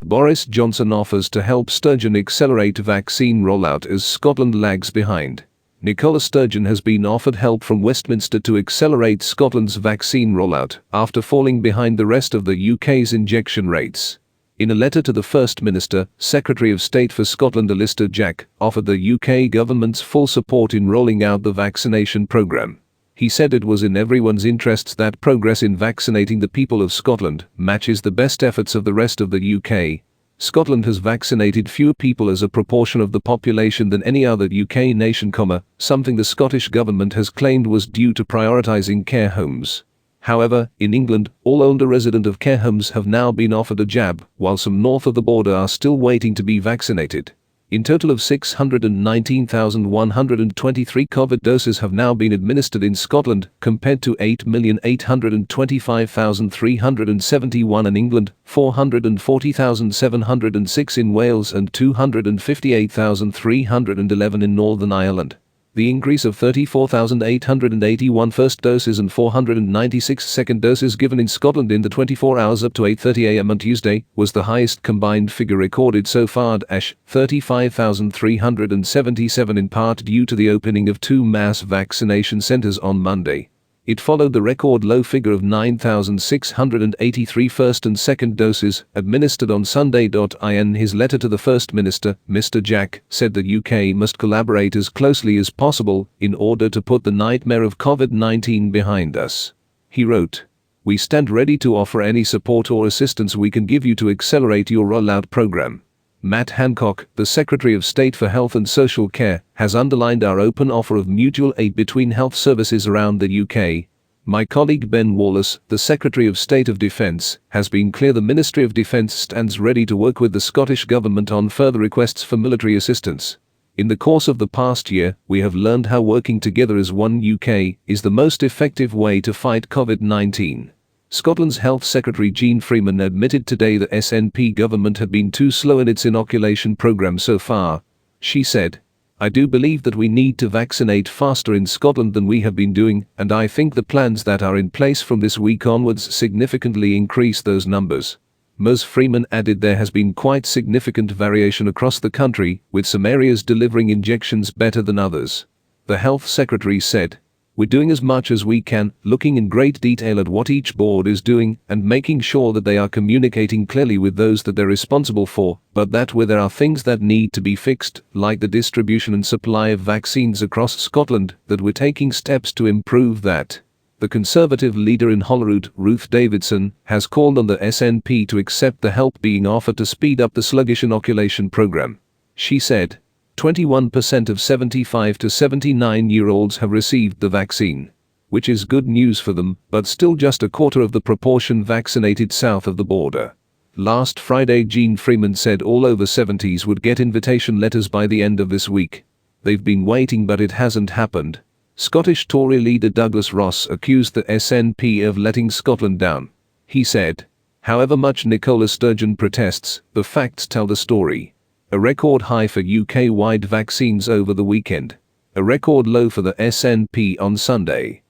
Boris Johnson offers to help Sturgeon accelerate vaccine rollout as Scotland lags behind. NICOLA Sturgeon has been offered help from Westminster to accelerate Scotland's vaccine rollout after falling behind the rest of the UK's injection rates. In a letter to the First Minister, Secretary of State for Scotland Alister Jack offered the UK government's full support in rolling out the vaccination programme. He said it was in everyone's interests that progress in vaccinating the people of Scotland matches the best efforts of the rest of the UK. Scotland has vaccinated fewer people as a proportion of the population than any other UK nation, something the Scottish government has claimed was due to prioritising care homes. However, in England, all older residents of care homes have now been offered a jab, while some north of the border are still waiting to be vaccinated. In total of 619,123 COVID doses have now been administered in Scotland, compared to 8,825,371 in England, 440,706 in Wales and 258,311 in Northern Ireland. The increase of 34,881 first doses and 496 second doses given in Scotland in the 24 hours up to 8:30 a.m. on Tuesday was the highest combined figure recorded so far, 35,377, in part due to the opening of 2 mass vaccination centres on Monday. It followed the record low figure of 9,683 first and second doses administered on Sunday. In his letter to the First Minister, Mr. Jack said the UK must collaborate as closely as possible in order to put the nightmare of COVID-19 behind us. He wrote, "We stand ready to offer any support or assistance we can give you to accelerate your rollout programme." Matt Hancock, the Secretary of State for Health and Social Care, has underlined our open offer of mutual aid between health services around the UK. My colleague Ben Wallace, the Secretary of State of Defence, has been clear the Ministry of Defence stands ready to work with the Scottish Government on further requests for military assistance. In the course of the past year, we have learned how working together as one UK is the most effective way to fight COVID-19. Scotland's Health Secretary Jean Freeman admitted today the SNP government had been too slow in its inoculation programme so far. She said, "I do believe that we need to vaccinate faster in Scotland than we have been doing, and I think the plans that are in place from this week onwards significantly increase those numbers." Ms. Freeman added there has been quite significant variation across the country, with some areas delivering injections better than others. The Health Secretary said, "We're doing as much as we can, looking in great detail at what each board is doing and making sure that they are communicating clearly with those that they're responsible for, but that where there are things that need to be fixed, like the distribution and supply of vaccines across Scotland, that we're taking steps to improve that." The Conservative leader in Holyrood, Ruth Davidson, has called on the SNP to accept the help being offered to speed up the sluggish inoculation programme. She said, 21% of 75 to 79-year-olds have received the vaccine, which is good news for them, but still just a quarter of the proportion vaccinated south of the border. Last Friday, Jean Freeman said all over 70s would get invitation letters by the end of this week. They've been waiting, but it hasn't happened. Scottish Tory leader Douglas Ross accused the SNP of letting Scotland down. He said, "However much NICOLA Sturgeon protests, the facts tell the story. A record high for UK-wide vaccines over the weekend. A record low for the SNP on Sunday.